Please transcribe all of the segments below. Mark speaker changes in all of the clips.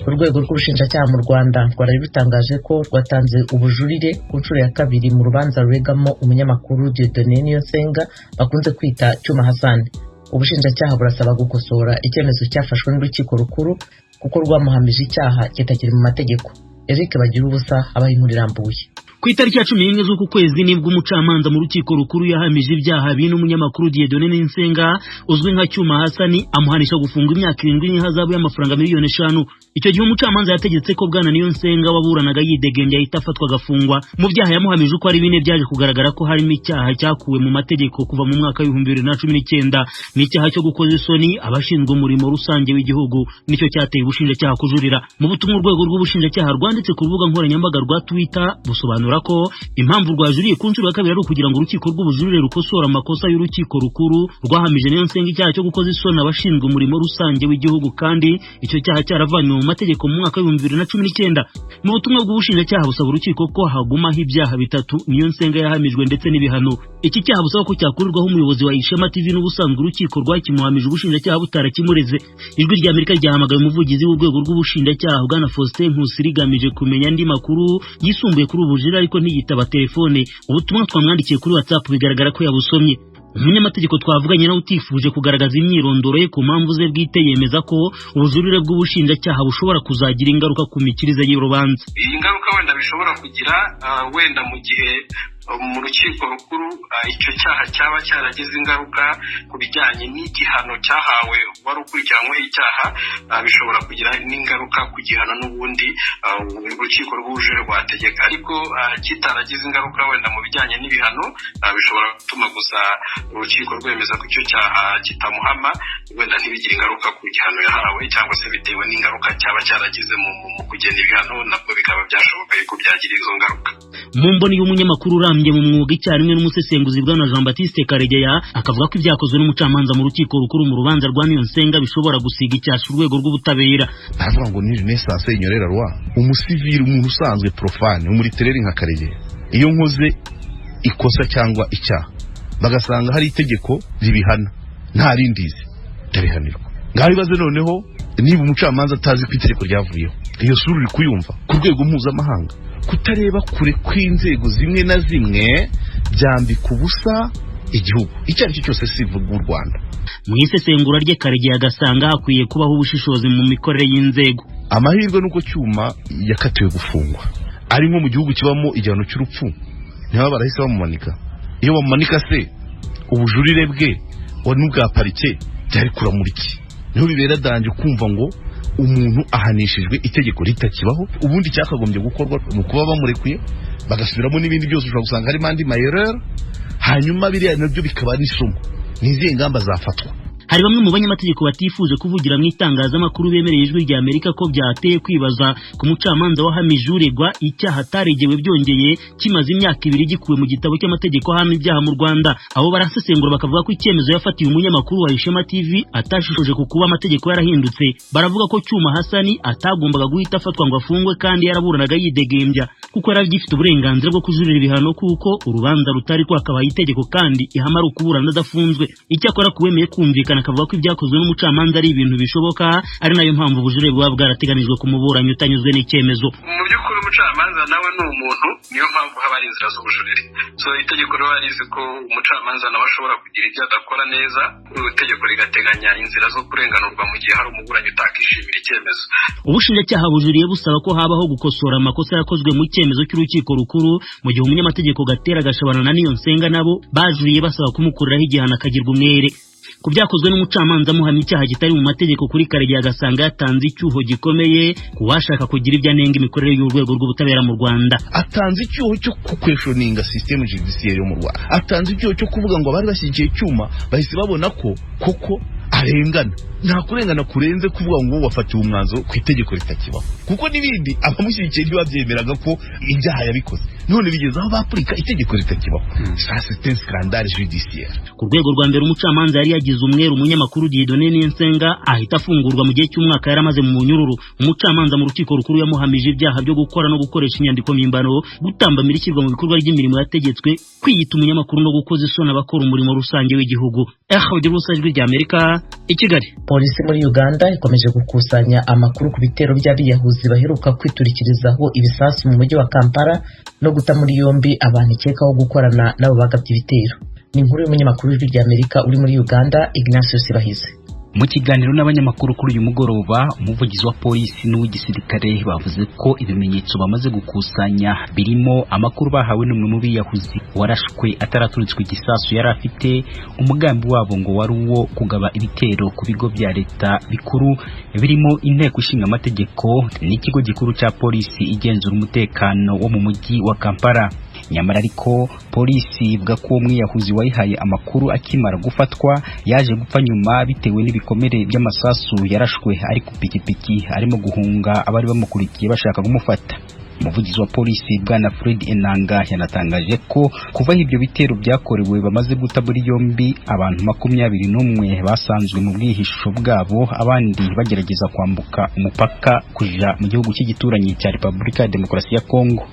Speaker 1: urwego rw'ubushinjacyaha mu Rwanda rwari rutangaje ko rwatanze ubujurire ku nshuro ya kabiri mu rubanza ruregamo umunyamakuru Dieudonné Niyonsenga bakunze kwita Cyuma Hassan. Ubushinjacyaha burasaba gukosora icyemezo cyafashwe n'urukiko rukuru kuko rwamuhamije icyaha kitakiri mu mategeko. Eric Bagirubusa abaye inkuru irambuye.
Speaker 2: Ku itariki ya 11 z'uku kwezi nibwo umucamanza mu rukiko rukuru yahamije ibyaha bino umunyamakuru Dieudonné Niyonsenga uzwi nka Cyuma Hassan amuhanisha gufungwa imyaka 7 n'ihazabu y'amafaranga miliyoni 5. Icyo gihe umucamanza yategetse ko bwana Niyonsenga waburanaga yidegembya ahita afatwa agafungwa. Mu byaha yamuhamije uko ari bine byaje kugaragara ko harimo icyaha cyakuwe mu mategeko kuva mu mwaka wa 2019 n'icyaha cyo gukoza isoni abashinzwe umurimo rusange w'igihugu, nicyo cyateye ubushinjacyaha kujurira. Mu butumwa urwego rw'ubushinjacyaha rwanditse ku rubuga nkoranyambaga rwa Twitter busobanura ko impamvu rwajuriye ku nshuro ya kabiri ari ukugira ngo urukiko rw'ubujurire rukosora amakosa y'urukiko rukuru rwahamije Niyonsenga icyaha cyo gukoza isoni abashinzwe umurimo rusange w'igihugu, kandi icyo cyaha cyaravanywe mu mategeko mu mwaka wa 2019. Mu butumwa bw'ubushinjacyaha busaba urukiko ko hagumaho ibyaha bitatu Niyonsenga yahamijwe ndetse n'ibihano. Iki cyaha busaba ko cyakurirwaho umuyobozi wa Ishema TV n'ubusanzwe urukiko rwakimuhamije ubushinjacyaha butarakimureze. Ijwi rya Amerika ryahamagaye umuvugizi w'urwego rw'ubushinjacyaha bwana Faustin Nkusi rigamije kumenya andi makuru yisumbuye kuri ubujurire ariko ntiyitaba telefone. Ubutumwa twamwandikiye kuri WhatsApp bigaragara ko yabusomye. Umunyamategeko twavuganye nawe utifuje kugaragaza imyirondoro ye ku mpamvu ze bwite yemeza ko ubujurire bw'ubushinjacyaha bushobora kuzagira ingaruka ku mikirize y'urubanza.
Speaker 3: Iyi ngaruka wenda bishobora kugira wenda mu gihe mu rukiko rukuru icyo cyaha cyaba cyaragize ingaruka ku bijyanye n'igihano cyahawe wari ukurikiranyweho icyaha, bishobora kugira n'ingaruka ku gihano n'ubundi urukiko rw'ubujurire rwategeka. Ariko kitaragize ingaruka wenda mu bijyanye n'ibihano, bishobora gutuma gusa urukiko rwemeza ko icyo cyaha kitamuhama, wenda ntibigire ingaruka ku gihano yahawe, cyangwa se bitewe n'ingaruka cyaba cyaragize mu kugena ibihano nabwo bikaba byashoboka yuko byagira izo ngaruka.
Speaker 2: Mu mboni y'umunyamakuru urambye mu mwuga icyarimwe n'umusesenguzi bwana Jean Baptiste Karegeya akavuga ko ibyakozwe n'umucamanza mu rukiko rukuru mu rubanza rwa Niyonsenga bishobora gusiga icyasha urwego rw'ubutabera.
Speaker 4: Aravuga ngo ni Renaissance inyorera rwa umusivili, umuntu usanzwe profane umuritereri nka Karegeya, iyo nkoze ikosa cyangwa icyaha bagasanga hari itegeko ribihana nta rindizi ndabihanirwa. Ngaho ibaze noneho niba umucamanza atazi ko itegeko ryavuyeho, iyo sura uri kuyumva ku rwego mpuzamahanga, kutareba kure kw'inzego zimwe na zimwe byambika ubusa igihugu icyo ari cyo cyose sivuga u Rwanda.
Speaker 2: Mu isesengura rye Karegeya agasanga hakwiye kubaho ubushishozi mu mikorere y'inzego.
Speaker 4: Amahirwe nuko Cyuma yakatiwe gufungwa ari nko mu gihugu kibamo igihano cy'urupfu, niba barahise bamumanika. Iyo bamumanika se ubujurire bwe wa n'ubwa parike byari kuramuriki, niho bibera danje kumva ngo umuntu ahanishijwe itegeko ritakibaho. Ubundi cyakagombye gukorwa mu kuba bamurekuye bagasubiramo n'ibindi byose, ushobora gusanga harimo andi mayerere, hanyuma biriya nabyo bikaba n'isomo. Nizihe ngamba zafatwa?
Speaker 2: Hari bamwe mu banyamategeko batifuje kuvugira mu itangazamakuru bemereye Ijwi rya Amerika ko byateye kwibaza ku mucamanza wahamije uregwa icyaha ataregewe byongeye kimaze imyaka 2 gikuwe mu gitabo cy'amategeko ahana ibyaha mu Rwanda. Abo barasesengura bakavuga ko icyemezo yafatiye umunyamakuru wa Ishema TV atashishije ku kuba amategeko yarahindutse. Baravuga ko Cyuma Hassan atagombaga guhita afatwa ngo afungwe kandi yaraburanaga yidegembya kuko yaragifite uburenganzira bwo kujurira ibihano kuko urubanza rutari kwakabaye itegeko kandi ihamara ukuburana adafunzwe. Icyakora kuwemeye kumvikana akavuga ko ibyakozwe n'umucamanza ari ibintu bishoboka, ari nayo mpamvu ubujurire buba bwarateganijwe ku muburanyi utanyuzwe n'icyemezo.
Speaker 3: Mu by'ukuri umucamanza nawe ni umuntu, niyo mpamvu haba hari inzira z'ubujurire. Itegeko rero rizi ko umucamanza nawe ashobora kugira ibyo adakora neza, itegeko rigateganya inzira zo kurenganurwa mu gihe hari umuburanyi utakishimira icyemezo.
Speaker 2: Ubushinjacyaha bujuriye busaba ko habaho gukosora amakosa yakozwe mu cyemezo cy'urukiko rukuru, mu gihe umunyamategeko Gatera Gashabana na Niyonsenga nabo bajuriye basaba kumukuriraho igihano akagirwa umwere. Ku byakozwe n'umucamanza muhamya icyaha kitari mu mategeko kuri Karegeya agasanga yatanze icyuho gikomeye kuwashaka kugira ibyo anenga imikorere y'urwego rw'ubutabera mu Rwanda.
Speaker 4: Atanze icyuho cyo kukweshoninga systeme judiciaire yo mu Rwanda, atanze icyuho cyo kuvuga ngo abari bashyigikiye Cyuma bahise babona ko koko arengana. Nta kurengana kurenze kuvuga ngo wafatiwe umwanzuro ku itegeko ritakibaho, kuko nibindi abamushyigikiye ntibabyemeraga ko ibyaha yabikoze, none bigeze aho bapurika itegeko ritakibaho. Ça c'est un scandale judiciaire.
Speaker 2: Ku rwego rwa mbere umucamanza yari yagize umweru umunyamakuru Dieudonné Niyonsenga ahita afungurwa mu gihe cy'umwaka yaramaze mu munyururu. Umucamanza mu rukiko rukuru yamuhamije ibyaha byo gukora no gukoresha inyandiko mpimbano, gutambamira ishyirwa mu bikorwa ry'imirimo yategetswe, kwiyita umunyamakuru no gukoza isoni abakora umurimo rusange w'igihugu. Ijwi rya Amerika i Kigali.
Speaker 1: Polisi muri Uganda ikomeje gukusanya amakuru ku bitero by'abiyahuzi baheruka kwiturikirizaho ibisasu mu mujyi wa Kampala no guta muri yombi abantu ikekaho gukorana n'abo bagabye ibitero. Ni inkuru y'umunyamakuru w'Ijwi ry'Amerika uri muri Uganda, Ignatius Bahize.
Speaker 5: Mu kiganiro n'abanyamakuru kuri uyu mugoroba, umuvugizi wa polisi n'uw'igisirikare bavuze ko ibimenyetso bamaze gukusanya birimo amakuru bahawe n'umwe mu biyahuzi warashwe ataraturitswe igisasu yari afite. Umugambi wabo ngo wari uwo kugaba ibitero ku bigo bya leta bikuru birimo inteko ishinga amategeko n'ikigo gikuru cya polisi igenzura umutekano wo mu mujyi wa Kampala. Nyamara ariko polisi ivuga ko umwiyahuzi wayihaye amakuru akimara gufatwa yaje gupfa nyuma bitewe n'ibikomere by'amasasu yarashwe ari ku pikipiki arimo guhunga abari bamukurikiye bashaka kumufata. Umuvugizi wa polisi Bwana Fred Enanga yanatangaje ko kuva ibyo bitero byakorewe bamaze guta muri yombi abantu 21 basanzwe mu bwihisho bwabo, abandi bagerageza kwambuka umupaka kuja mu gihugu cy'igituranyi cya Repubulika ya Demokarasi ya Kongo.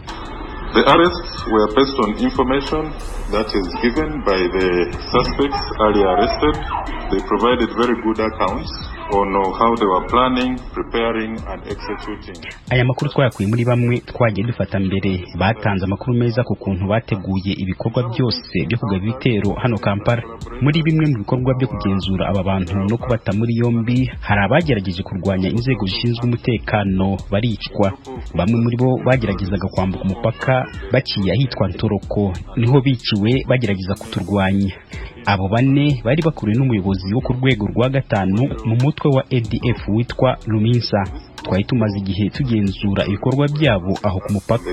Speaker 6: The arrests were based on information that is given by the suspects earlier arrested. They provided very good accounts on how they were planning, preparing and executing.
Speaker 5: Aya makuru twayakuye muri bamwe twagiye dufata mbere, batanze amakuru meza ku kuntu bateguye ibikorwa byose byo kugaba ibitero hano Kampala. Muri bimwe mu bikorwa byo kugenzura aba bantu no kubata muri yombi, hari abagerageje kurwanya inzego zishinzwe umutekano baricwa. Bamwe muri bo bageragezaga kwambuka umupaka baciye ahitwa Ntoroko, niho biciwe bagerageza kuturwanya. Abo bane bari bakuriwe n'umuyobozi wo ku rwego rwa 5 mu mutwe wa ADF witwa Luminsa. Twari tumaze igihe tugenzura ibikorwa byabo aho ku mupaka.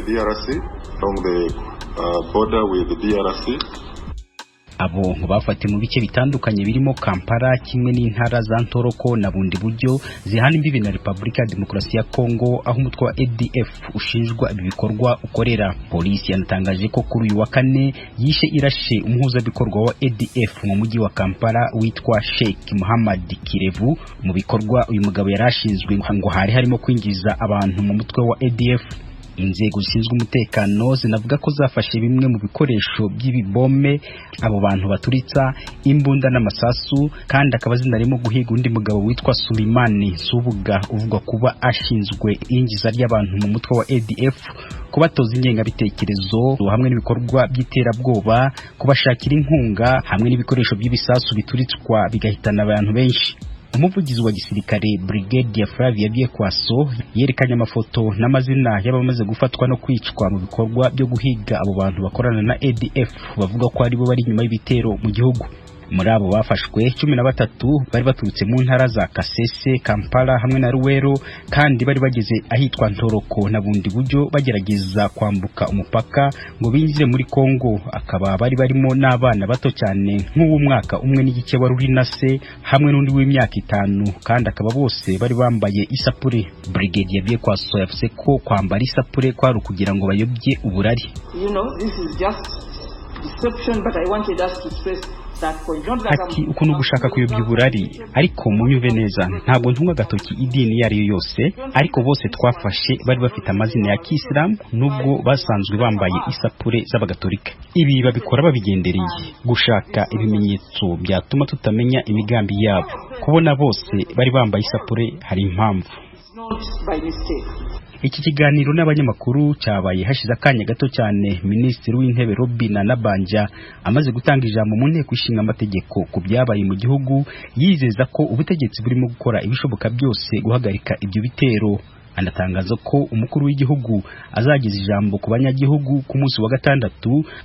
Speaker 5: Abo bafate mu bice bitandukanye birimo Kampala kimwe n'intara za Ntoroko na bundi buryo zihana imbibi na Repubulika ya Demokarasi ya Kongo, aho umutwe wa ADF ushinjwa ibi bikorwa ukorera. Polisi yanatangaje ko kuri uyu wa 4 yishe irashe umuhuzabikorwa wa ADF mu mujyi wa Kampala witwa Sheikh Muhammad Kirevu. Mu bikorwa uyu mugabo yarashinzwe ngo hari harimo kwinjiza abantu mu mutwe wa ADF. Inzego zishinzwe umutekano zinavuga ko zafashe bimwe mu bikoresho by'ibibome abo bantu baturitsa, imbunda n'amasasu, kandi akaba zinarimo guhiga undi mugabo witwa Sulimani Subuga uvuga kuba ashinzwe injiza ry'abantu mu mutwe wa ADF, kubatoza ingengabitekerezo hamwe n'ibikorwa by'iterabwoba, kubashakira inkunga hamwe n'ibikoresho by'ibisasu bituritswa bigahitana abantu benshi. Umuvugizi wa gisirikare Brigadier Flavia Byekwaso yerekanye amafoto n'amazina y'abamaze gufatwa no kwicwa mu bikorwa byo guhiga abo bantu bakorana na ADF bavuga ko ari bo bari nyuma y'ibitero mu gihugu. Muri abo bafashwe 13 bari baturutse mu ntara za Kasese, Kampala hamwe na Ruwero, kandi bari bageze ahitwa Ntoroko na bundi buryo bagerageza kwambuka umupaka ngo binjire muri Kongo. Akaba bari barimo n'abana bato cyane nk'uw'umwaka umwe n'igice wari uri nase hamwe n'undi w'imyaka 5, kandi akaba bose bari bambaye isapure. Brigadier Byekwaso yavuze ko kwambara isapure kwari kugira ngo bayobye uburari.
Speaker 7: This is just deception, but I wanted us to stress
Speaker 5: ati uko no gushaka kuyobya uburari, ariko munyuve neza ntabwo ntunga gatoki idini yari yo yose, ariko bose twafashe bari bafite amazina ya Kisilamu nubwo basanzwe bambaye isapure z'abagatolika. Ibi babikora babigendereye gushaka ibimenyetso byatuma tutamenya imigambi yabo. Kubona bose bari bambaye isapure hari impamvu. Iki kiganiro n'abanyamakuru cyabaye hashize akanya gato cyane Minisitiri w'Intebe Robin Nabanja amaze gutanga ijambo mu nteko ishinga amategeko ku byabaye mu gihugu, yizeza ko ubutegetsi burimo gukora ibishoboka byose guhagarika ibyo bitero. Anatangaza ko umukuru w'igihugu azageza ijambo ku banyagihugu ku munsi wa 6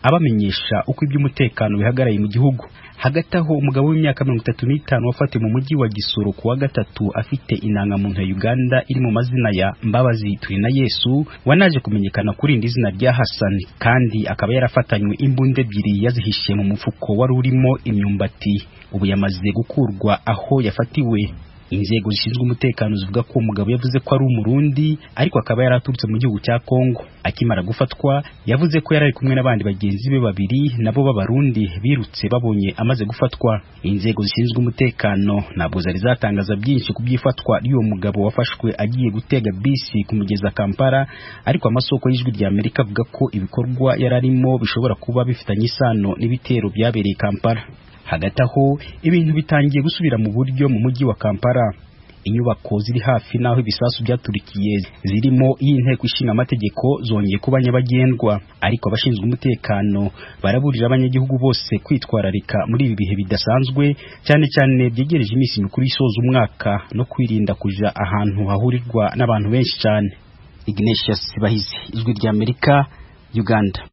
Speaker 5: abamenyesha uko iby'umutekano bihagaraye mu gihugu. Hagati aho umugabo w'imyaka 35 wafatiwe mu mujyi wa Gisoro ku wa 3 afite inangamuntu ya Uganda iri mu mazina ya Mbabazi Twinayesu wanaje kumenyekana kuri indi zina rya Hassan, kandi akaba yarafatanywe imbunda 2 yazihishe mu mufuko wari urimo imyumbati. Ubu yamaze gukurwa aho yafatiwe. Inzego zishinzwe umutekano zivuga ko umugabo yavuze ko ari umurundi, ariko akaba yaraturutse mu gihugu cya Kongo. Akimara gufatwa yavuze ko yarari kumwe n'abandi bagenzi be 2 nabo b'abarundi birutse babonye amaze gufatwa. Inzego zishinzwe umutekano ntabwo zari zatangaza byinshi ku byifatwa ry'uwo mugabo wafashwe agiye gutega bisi kumugeza Kampala, ariko amasoko y'Ijwi ry'Amerika avuga ko ibikorwa yararimo bishobora kuba bifitanye isano n'ibitero byabereye Kampala. hagati aho ibintu bitangiye gusubira mu buryo mu mujyi wa Kampala. Inyubako ziri hafi naho ibisasu byaturikiye zirimo y'inteko ishinga amategeko zongeye kuba nyabagendwa, ariko abashinzwe umutekano baraburira abanyagihugu bose kwitwararika muri ibi bihe bidasanzwe, cyane cyane byegereje iminsi mikuru isoza umwaka no kwirinda kuja ahantu hahurirwa n'abantu benshi cyane. Ignatius Bahizi, Ijwi ry'Amerika, Uganda.